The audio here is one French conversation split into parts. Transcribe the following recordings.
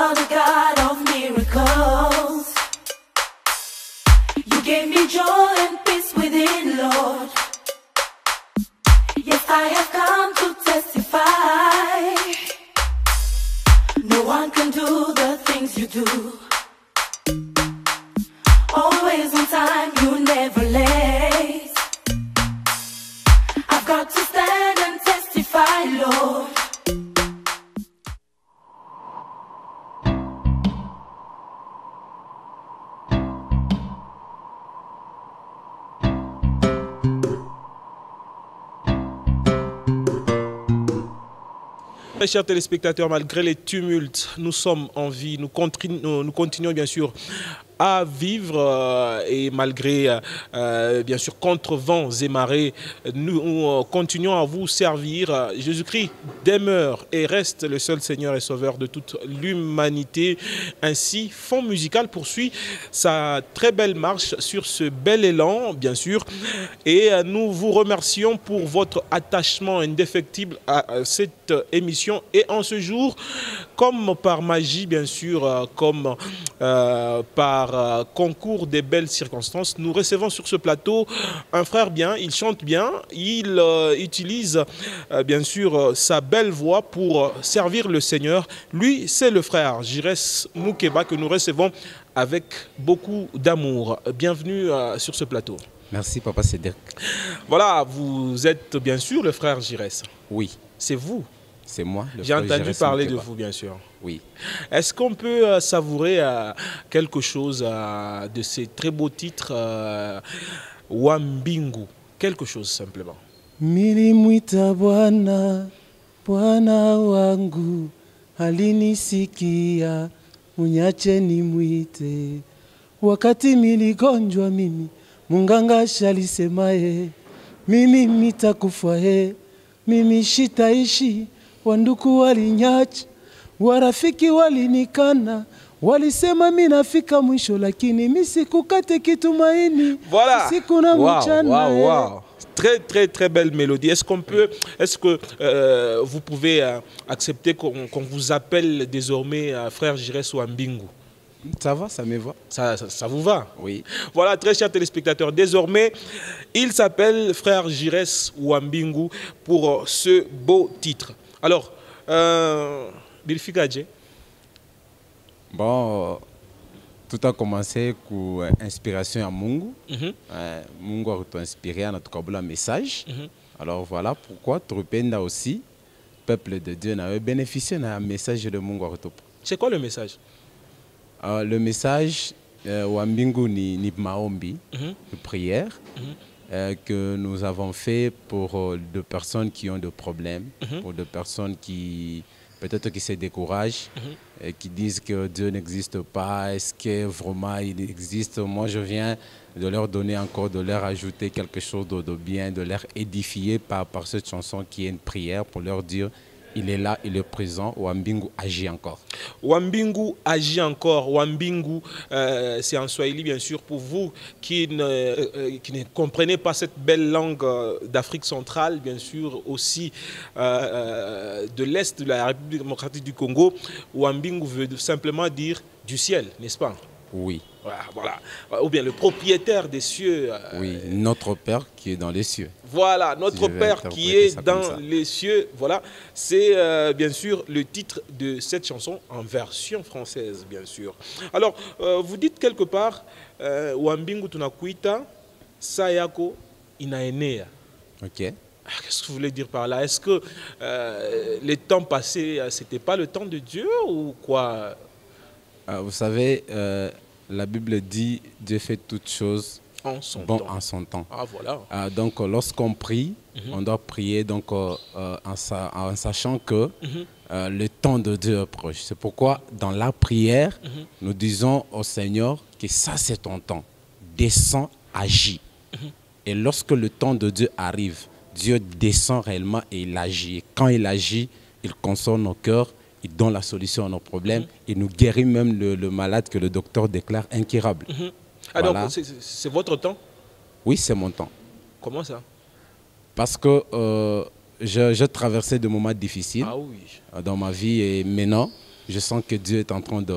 are the God of miracles. You gave me joy and peace within, Lord. Yes, I have come to testify. No one can do the things you do. Always on time, you never late. I've got to stand and testify, Lord. Très chers téléspectateurs, malgré les tumultes, nous sommes en vie, nous continuons bien sûr à vivre et malgré bien sûr contre vents et marées, nous continuons à vous servir. Jésus-Christ demeure et reste le seul Seigneur et Sauveur de toute l'humanité. Ainsi, Fond Musical poursuit sa très belle marche sur ce bel élan, bien sûr, et nous vous remercions pour votre attachement indéfectible à cette émission. Et en ce jour, comme par magie, bien sûr, comme par concours des belles circonstances, nous recevons sur ce plateau un frère bien, il chante bien, il utilise bien sûr sa belle voix pour servir le Seigneur. Lui, c'est le frère Jires Moukeba que nous recevons avec beaucoup d'amour. Bienvenue sur ce plateau. Merci Papa Cédric. Voilà, vous êtes bien sûr le frère Jires. Oui. C'est vous. C'est moi. J'ai entendu parler de vous, bien sûr. Oui. Est-ce qu'on peut savourer quelque chose de ces très beaux titres Wambingu? Quelque chose simplement. Milimwita Bwana, Bwana wangu, alinisikia, unyache nimwite. Wakati miligonjwa mimi, munganga shalisemaye, mimi mitakufa mimi shitaishi. Wanduku walinyacha, warafiki walinikana, walisema mimi nafika mwisho, lakini mimi sikukate kitumaini. Voilà. Siku na mchana. Wow. Très belle mélodie. Est-ce que vous pouvez accepter qu'on vous appelle désormais frère Jires Wambingu? Ça va, ça me va. Ça vous va? Oui. Voilà, très chers téléspectateurs, désormais, il s'appelle frère Jires Wambingu pour ce beau titre. Alors, Bilfigadje. Bon, tout a commencé avec inspiration à Mungu. Mungu a inspiré à notre message. Alors voilà pourquoi Tropenda aussi, peuple de Dieu, n'a bénéficié d'un message de Mungu. C'est quoi le message? Le message, Wambingu ni maombi, de prière. Que nous avons fait pour des personnes qui ont des problèmes, pour des personnes qui peut-être qui se découragent, et qui disent que Dieu n'existe pas, est-ce que vraiment il existe? Moi je viens de leur donner encore, de leur ajouter quelque chose de bien, de leur édifier par cette chanson qui est une prière pour leur dire il est là, il est présent, Wambingu agit encore. Wambingu agit encore. Wambingu, c'est en Swahili, bien sûr, pour vous qui ne comprenez pas cette belle langue d'Afrique centrale, bien sûr, aussi de l'Est de la République démocratique du Congo. Wambingu veut simplement dire du ciel, n'est-ce pas? Oui. Voilà. Ou bien le propriétaire des cieux. Oui, notre Père qui est dans les cieux. Voilà, notre Père qui est dans les cieux. Voilà, c'est bien sûr le titre de cette chanson en version française, bien sûr. Alors, vous dites quelque part, Wambingu tunakuita, sayako inaenea. Ok. Qu'est-ce que vous voulez dire par là? Est-ce que les temps passés, c'était pas le temps de Dieu ou quoi? Vous savez, la Bible dit Dieu fait toutes choses en son bon temps. En son temps. Ah, voilà. Donc lorsqu'on prie, on doit prier donc, en sachant que le temps de Dieu est proche. C'est pourquoi dans la prière, nous disons au Seigneur que ça c'est ton temps. Descends, agis. Et lorsque le temps de Dieu arrive, Dieu descend réellement et il agit. Et quand il agit, il console nos cœurs. Il donne la solution à nos problèmes. Il nous guérit même le malade que le docteur déclare incurable. Alors, voilà. C'est votre temps? Oui, c'est mon temps. Comment ça? Parce que j'ai traversé des moments difficiles dans ma vie et maintenant, je sens que Dieu est en train Dieu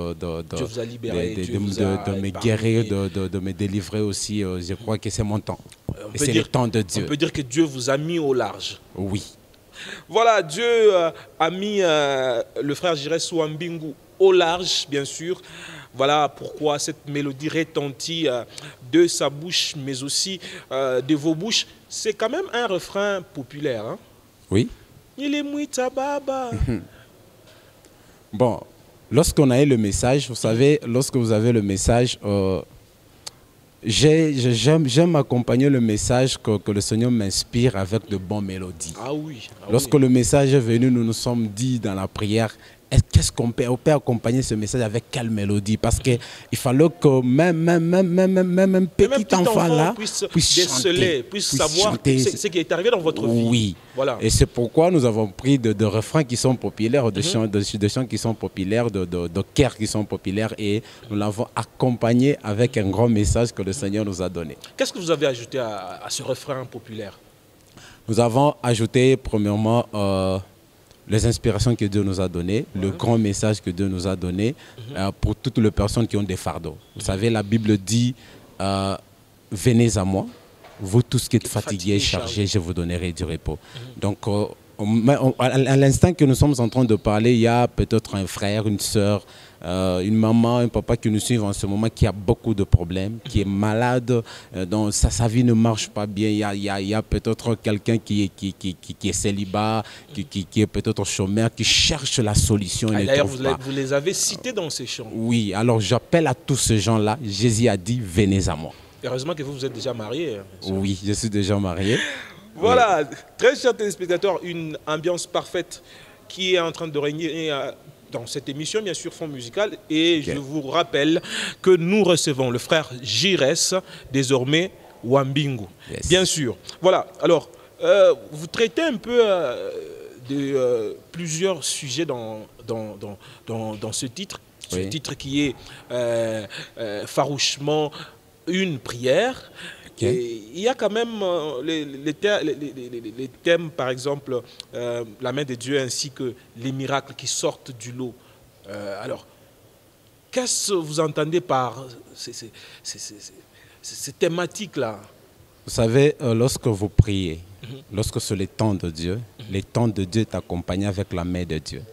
vous a libéré, de Dieu vous a me épargné. guérir, de me délivrer aussi. Je crois que c'est mon temps. On Et peut c'est dire- le temps de Dieu. On peut dire que Dieu vous a mis au large. Oui. Voilà, Dieu a mis le frère Giresse Wambingu au large, bien sûr. Voilà pourquoi cette mélodie retentit de sa bouche, mais aussi de vos bouches. C'est quand même un refrain populaire. Hein? Oui. Il est mouita baba. Bon, lorsqu'on a eu le message, vous savez, lorsque vous avez le message, j'aime accompagner le message que le Seigneur m'inspire avec de bonnes mélodies. Ah oui. Lorsque le message est venu, nous nous sommes dit dans la prière, qu'est-ce qu'on peut accompagner ce message avec quelle mélodie? Parce qu'il fallait que même un petit enfant là puisse chanter, déceler, puisse savoir ce qui est arrivé dans votre vie. Oui. Voilà. Et c'est pourquoi nous avons pris de refrains qui sont populaires, de chants qui sont populaires, de chœurs qui sont populaires, et nous l'avons accompagné avec un grand message que le Seigneur nous a donné. Qu'est-ce que vous avez ajouté à ce refrain populaire? Nous avons ajouté premièrement les inspirations que Dieu nous a données, le grand message que Dieu nous a donné pour toutes les personnes qui ont des fardeaux. Vous savez, la Bible dit venez à moi, vous tous qui êtes fatigués et chargés, je vous donnerai du repos. Donc, à l'instant que nous sommes en train de parler, il y a peut-être un frère, une sœur, une maman, un papa qui nous suivent en ce moment, qui a beaucoup de problèmes, qui est malade, dont sa vie ne marche pas bien. Il y a peut-être quelqu'un qui est célibat, qui est peut-être chômeur, qui cherche la solution et ne D'ailleurs, trouve pas. vous les avez cités dans ces chants. Oui, alors j'appelle à tous ces gens-là. Jésus a dit, venez à moi. Heureusement que vous êtes déjà marié. Oui, je suis déjà marié. Voilà, très chers téléspectateurs, une ambiance parfaite qui est en train de régner dans cette émission, bien sûr, Fond Musical. Et je vous rappelle que nous recevons le frère Giresse, désormais Wambingu. Yes. Bien sûr. Voilà, alors, vous traitez un peu de plusieurs sujets dans ce titre. Ce titre qui est farouchement une prière. Et il y a quand même les thèmes, par exemple, la main de Dieu ainsi que les miracles qui sortent du lot. Alors, qu'est-ce que vous entendez par ces thématiques-là? Vous savez, lorsque vous priez, lorsque c'est le temps de Dieu, le temps de Dieu est accompagné avec la main de Dieu.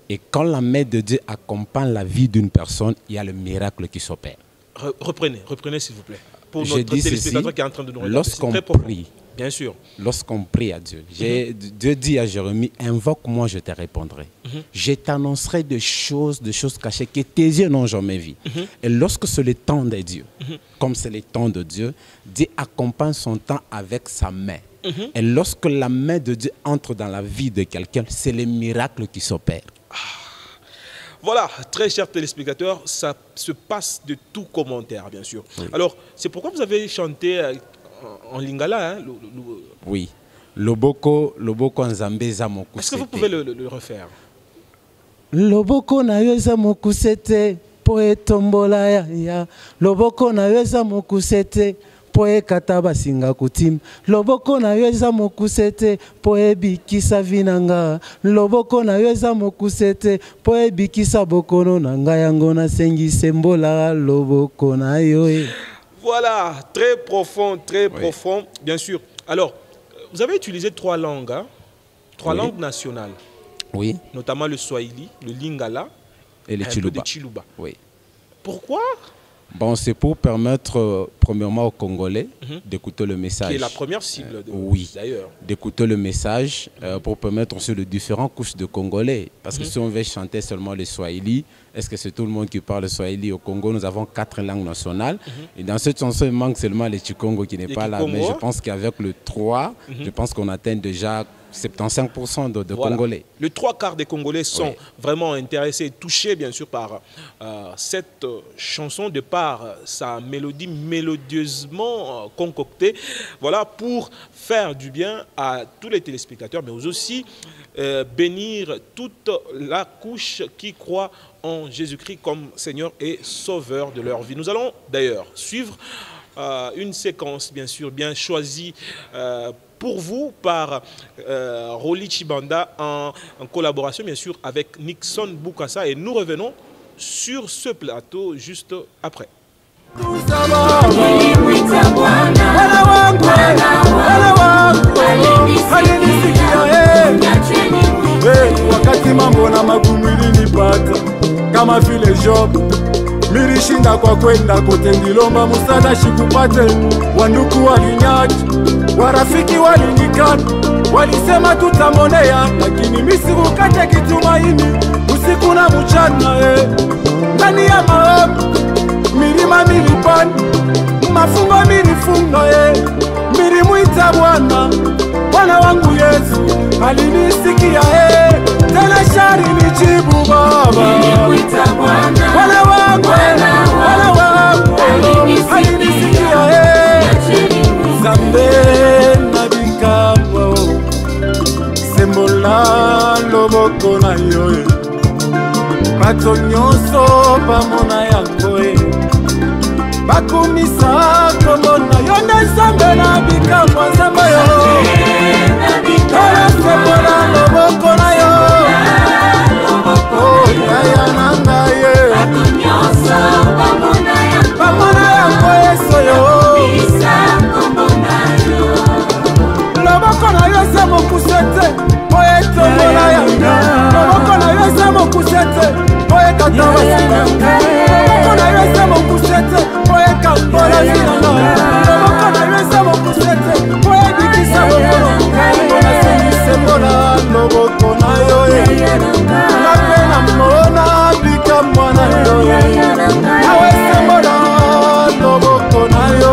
Et quand la main de Dieu accompagne la vie d'une personne, il y a le miracle qui s'opère. Reprenez s'il vous plaît. Pour Je notre dis téléspectateur ceci, qui est en train de nous regarder. lorsqu'on C'est très profond. prie, bien sûr. Lorsqu'on prie à Dieu, Dieu dit à Jérémie, invoque-moi, je te répondrai. Je t'annoncerai des choses cachées que tes yeux n'ont jamais vues. Et lorsque c'est le temps de Dieu, comme c'est le temps de Dieu, Dieu accompagne son temps avec sa main. Et lorsque la main de Dieu entre dans la vie de quelqu'un, c'est le miracle qui s'opère. Voilà, très chers téléspectateurs, ça se passe de tout commentaire, bien sûr. Oui. Alors, c'est pourquoi vous avez chanté en lingala, hein, Oui. Loboko nzambe eza mokusete. Est-ce que vous pouvez le refaire? Loboko na yo eza mokusete po etombola ya. Loboko na yo eza mokusete po ekata basinga kutima. Loboko na yo eza mokusete po ebikisa vinanga. Loboko na yo eza mokusete po ebikisa bokono na ngai yango nasengise mbola loboko na yo. Voilà, très profond, bien sûr. Alors, vous avez utilisé 3 langues, hein? 3 langues nationales. Oui. Notamment le Swahili, le Lingala et le Chiluba. Chiluba. Oui. Pourquoi? Bon, c'est pour permettre, premièrement, aux Congolais d'écouter le message. Qui est la première cible, d'ailleurs. D'écouter le message pour permettre aussi les différentes couches de Congolais. Parce que si on veut chanter seulement le Swahili, est-ce que c'est tout le monde qui parle le Swahili? Au Congo, nous avons 4 langues nationales. Et dans cette chanson, il manque seulement le Chikongo qui n'est pas là. Mais je pense qu'avec le 3, je pense qu'on atteint déjà 75% de voilà. Congolais. Le 3/4 des Congolais sont vraiment intéressés et touchés, bien sûr, par cette chanson, de par sa mélodie mélodieusement concoctée, voilà, pour faire du bien à tous les téléspectateurs, mais aussi bénir toute la couche qui croit en Jésus-Christ comme Seigneur et Sauveur de leur vie. Nous allons d'ailleurs suivre une séquence, bien sûr, bien choisie pour vous par Rolly Chibanda en collaboration bien sûr avec Nixon Bukasa. Et nous revenons sur ce plateau juste après. Wakati mambo na magumu ilinipata kama vile Job, milishinda kwa kwenda kote ndilomba musada shikupate. Wandugu walinyaji, warafiki walinikana, walisema tutamonea, lakini misikukata kitumaini usiku na mchana. Ndani ya maombi milima milipanda, mafungo milifunga, milimwita Bwana, Bwana wangu Yesu alinisikia. Tena shari nijibu Baba, milimwita Bwana, Bwana wangu, Bwana wangu alinisikia. Zambe na bikambo sembola loboko na yo, bato nyonso pamona yango bakumisa komona yo nde Nzambe na bikambo Nzambe yo sembola loboko na yo yaya na ngai bato nyonso pamona yango Yesu yo loboko na yo eza mokusete oyo etombola yanga, loboko na yo eza mokusete oyo ekata basinga, loboko na yo eza mokusete oyo ekambola zinanga, loboko na yo eza mokusete oyo ebikisa bokolo mpona semisembola loboko na yo nga mpe na mona bikamwa na yo awe sembola loboko na yo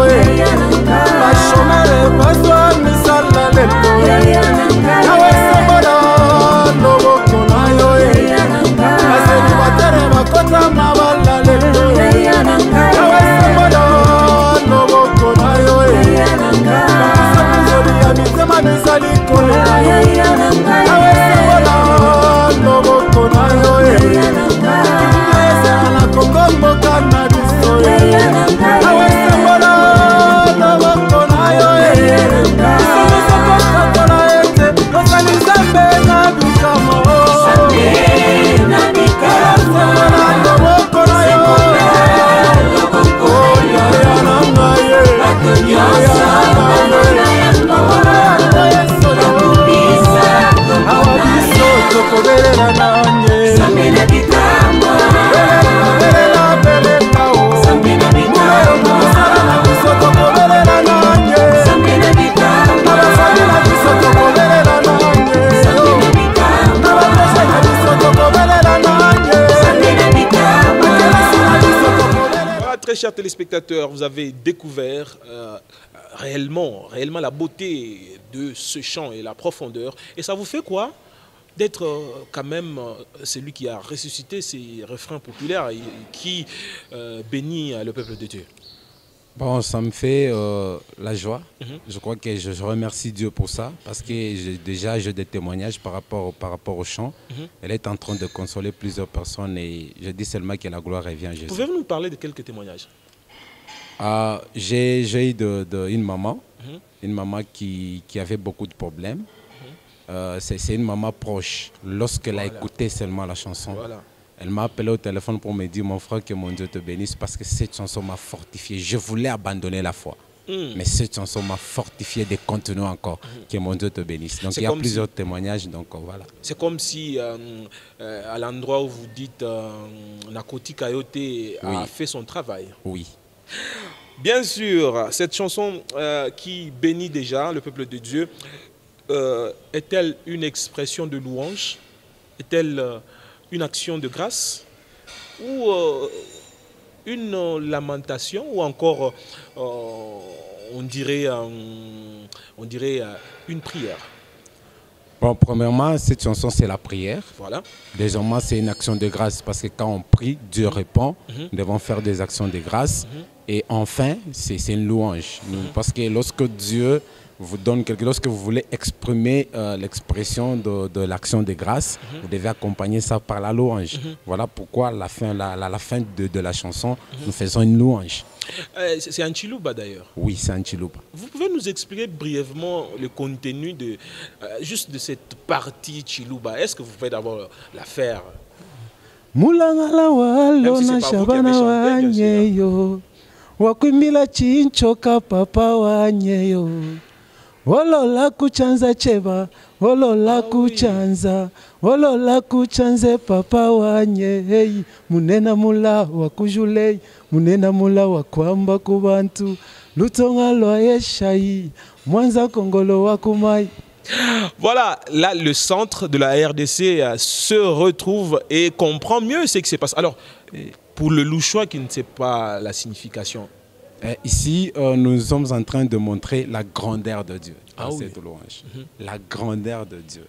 bashomere bazwa misala lelo awe sembola loboko na yo baseli batere bakota mabala lelo awe sembola loboko na yo bakusakuzoli ya mitema misali kolela awe sembola loboko na yo ikikiyesela na kongo mboka na biso awe sembola loboko na yo isomosokokakola ete ozali Nzambe na bikamo sembola loboko na yo yaya na ngai yaya awa biso tokobelela nanye Très chers téléspectateurs, vous avez découvert réellement la beauté de ce chant et la profondeur. Et ça vous fait quoi d'être quand même celui qui a ressuscité ces refrains populaires et qui bénit le peuple de Dieu? Bon, ça me fait la joie. Je crois que je remercie Dieu pour ça, parce que déjà j'ai des témoignages par rapport au chant. Elle est en train de consoler plusieurs personnes et je dis seulement que la gloire revient à Jésus. Pouvez-vous nous parler de quelques témoignages? J'ai eu une maman qui avait beaucoup de problèmes. C'est une maman proche. Lorsqu'elle a écouté seulement la chanson, elle m'a appelé au téléphone pour me dire: mon frère, que mon Dieu te bénisse, parce que cette chanson m'a fortifié. Je voulais abandonner la foi, mais cette chanson m'a fortifié de continuer encore. Que mon Dieu te bénisse. Donc il y a plusieurs témoignages. Donc voilà. C'est comme si à l'endroit où vous dites Nakoti Kayote a fait son travail. Oui. Bien sûr, cette chanson qui bénit déjà le peuple de Dieu, est-elle une expression de louange? Est-elle une action de grâce? Ou une lamentation? Ou encore, on dirait une prière? Bon, premièrement, cette chanson, c'est la prière. Voilà. Deuxièmement, c'est une action de grâce, parce que quand on prie, Dieu répond. Nous devons faire des actions de grâce. Et enfin, c'est une louange. Parce que lorsque Dieu vous donne lorsque vous voulez exprimer l'expression de l'action de grâce, vous devez accompagner ça par la louange. Voilà pourquoi à la fin de la chanson, nous faisons une louange. C'est un chiluba d'ailleurs. Oui, c'est un chiluba. Vous pouvez nous expliquer brièvement le contenu juste de cette partie chiluba? Est-ce que vous pouvez d'abord la faire? Mulangala walo Même si na c'est pas vous qui avez shabana chanté, bien sûr. wanyeyo wakwimila chinchoka papa wanyeyo wolola kuchanza cheba wolola kuchanza wolola kuchanze papa wanyeyi munena mula wakujulei munena mula wakwamba kubantu lutonga lwa yeshayi mwanza kongolo wakumai. Voilà, là, le centre de la RDC se retrouve et comprend mieux ce qui se passe. Alors, pour le louchois qui ne sait pas la signification. Ici, nous sommes en train de montrer la grandeur de Dieu dans oui. cette louange. La grandeur de Dieu.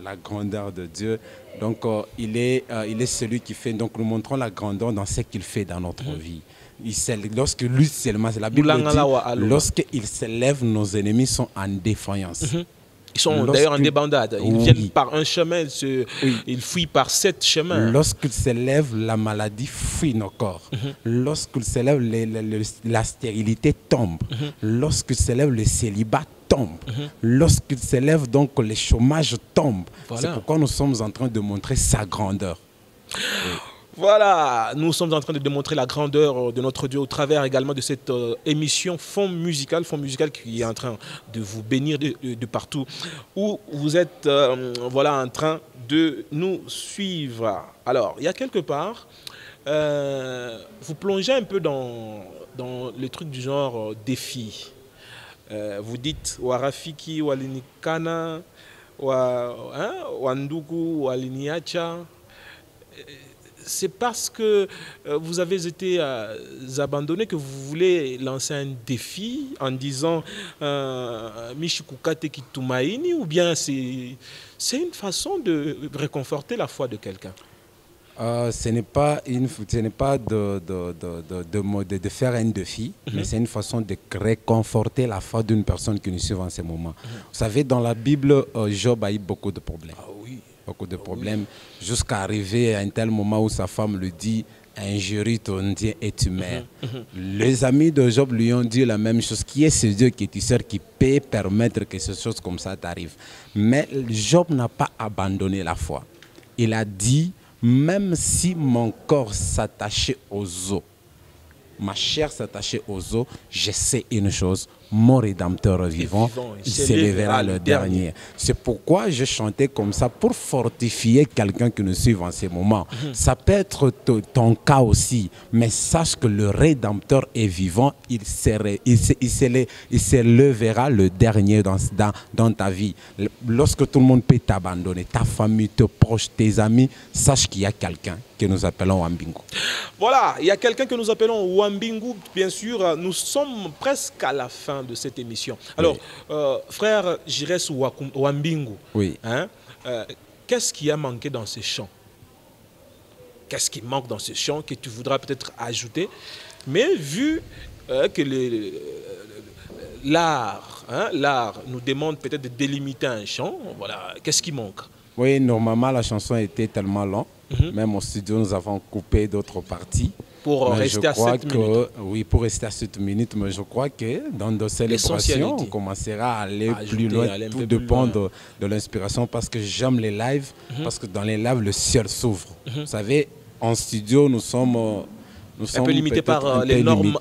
La grandeur de Dieu. Donc, il est celui qui fait. Donc, nous montrons la grandeur dans ce qu'il fait dans notre vie. Lorsque lui seulement, c'est la Bible dit, lorsqu'il s'élève, nos ennemis sont en défaillance. Ils sont d'ailleurs en débandade. Ils viennent par un chemin, ils fuient par 7 chemins. Lorsqu'il s'élève, la maladie fuit nos corps. Lorsqu'il s'élève, la stérilité tombe. Lorsqu'il s'élève, le célibat tombe. Lorsqu'il s'élève, donc le chômage tombe. Voilà. C'est pourquoi nous sommes en train de montrer sa grandeur. Voilà, nous sommes en train de démontrer la grandeur de notre Dieu au travers également de cette émission Fond musical qui est en train de vous bénir de partout où vous êtes voilà, en train de nous suivre. Alors, il y a quelque part, vous plongez un peu dans les trucs du genre défi. Vous dites Warafiki, Walinikana, Wandugu, Waliniacha. C'est parce que vous avez été abandonné que vous voulez lancer un défi en disant Mishikukate Kitumaini, ou bien c'est une façon de réconforter la foi de quelqu'un? Ce n'est pas de faire un défi, mais c'est une façon de réconforter la foi d'une personne qui nous suit en ce moment. Vous savez, dans la Bible, Job a eu beaucoup de problèmes. Beaucoup de problèmes, jusqu'à arriver à un tel moment où sa femme lui dit « Injurie ton Dieu et tu meurs ». Les amis de Job lui ont dit la même chose. Qui est ce Dieu qui tu sers, qui peut permettre que ces choses comme ça t'arrivent? Mais Job n'a pas abandonné la foi. Il a dit « Même si mon corps s'attachait aux os, ma chair s'attachait aux os, je sais une chose, mon Rédempteur vivant, il s'élèvera le dernier. » C'est pourquoi je chantais comme ça, pour fortifier quelqu'un qui nous suit en ces moments. Ça peut être ton cas aussi, mais sache que le Rédempteur est vivant, il s'élèvera le dernier dans ta vie. Lorsque tout le monde peut t'abandonner, ta famille, tes proches, tes amis, sache qu'il y a quelqu'un que nous appelons Wambingu. Voilà, il y a quelqu'un que nous appelons Wambingu, bien sûr. Nous sommes presque à la fin de cette émission. Alors, frère Jires Wambingu, hein, qu'est-ce qui a manqué dans ce chant? Qu'est-ce qui manque dans ce chant que tu voudras peut-être ajouter? Mais vu que l'art nous demande peut-être de délimiter un chant, voilà, qu'est-ce qui manque? Oui, normalement, la chanson était tellement longue. Même au studio, nous avons coupé d'autres parties. Pour rester à 7 minutes. Oui, pour rester à 7 minutes. Mais je crois que dans nos célébrations, on commencera à aller plus loin. Tout dépend de l'inspiration. Parce que j'aime les lives. Parce que dans les lives, le ciel s'ouvre. Vous savez, en studio, nous sommes un peu limité par les normes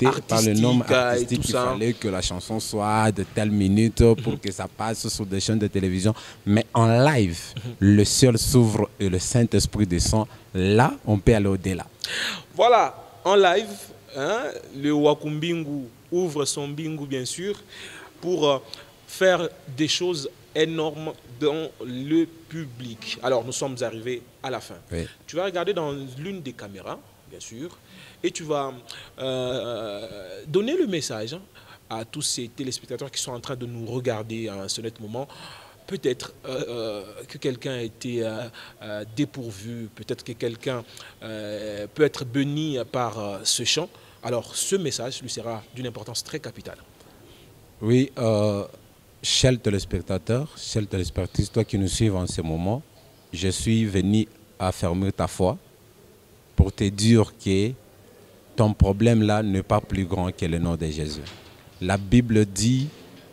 artistiques. Il fallait que la chanson soit de telle minute pour que ça passe sur des chaînes de télévision. Mais en live, le ciel s'ouvre et le Saint-Esprit descend. Là, on peut aller au-delà. Voilà, en live, hein, le Wakumbingu ouvre son bingu, bien sûr, pour faire des choses énormes dans le public. Alors, nous sommes arrivés à la fin. Oui. Tu vas regarder dans l'une des caméras, bien sûr, et tu vas donner le message à tous ces téléspectateurs qui sont en train de nous regarder à ce net moment. Peut-être que quelqu'un a été dépourvu, peut-être que quelqu'un peut être béni par ce chant. alors ce message lui sera d'une importance très capitale. Oui, chers téléspectateurs, toi qui nous suivent en ce moment, je suis venu affirmer ta foi pour te dire que ton problème là n'est pas plus grand que le nom de Jésus. La Bible dit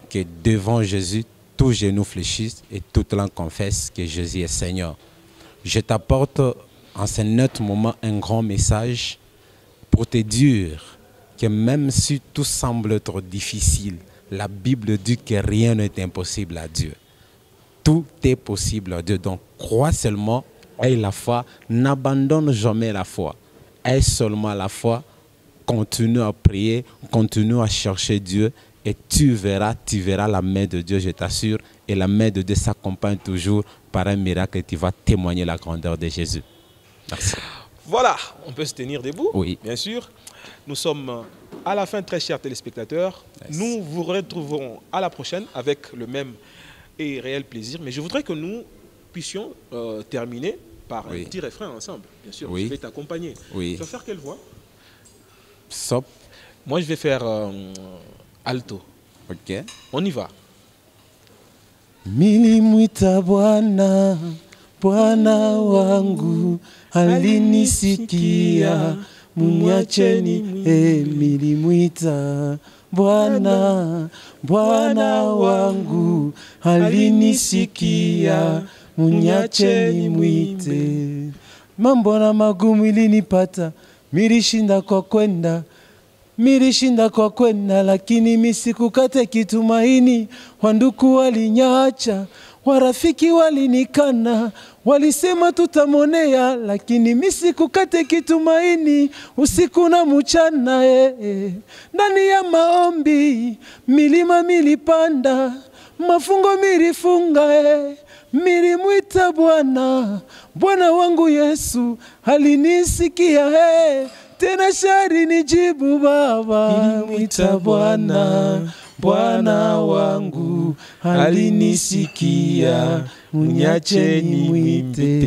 que devant Jésus, tous genoux fléchissent et toute langue confesse que Jésus est Seigneur. Je t'apporte en ce net moment un grand message pour te dire que même si tout semble être difficile, la Bible dit que rien n'est impossible à Dieu. Tout est possible à Dieu. Donc crois seulement, aie la foi, n'abandonne jamais la foi. Aie seulement la foi, continue à prier, continue à chercher Dieu et tu verras la main de Dieu, je t'assure. Et la main de Dieu s'accompagne toujours par un miracle et tu vas témoigner la grandeur de Jésus. Merci. Voilà, on peut se tenir debout, oui. Bien sûr. Nous sommes à la fin, très chers téléspectateurs. Yes. Nous vous retrouverons à la prochaine avec le même et réel plaisir. Mais je voudrais que nous puissions terminer par un petit refrain ensemble. Bien sûr, je vais t'accompagner. Tu vas faire quelle voix? Sop. Moi, je vais faire alto. Ok. On y va. Milimwita Bwana, Bwana wangu alinisikia, muniacheni milimwita Bwana, Bwana wangu alinisikia, muniacheni mwite. Mambo na magumu ilinipata, milishinda kwa kwenda, lakini misikukate kitumaini. Wanduku walinyacha, warafiki walinikana, walisema tutamonea, lakini misikukate kitumaini. Usiku na mchana ndani ya maombi, milima milipanda, mafungo milifunga milimwita Bwana, Bwana wangu Yesu alinisikia tena shari nijibu Baba. Milimwita Bwana, Bwana wangu alinisikia, uniacheni mwite.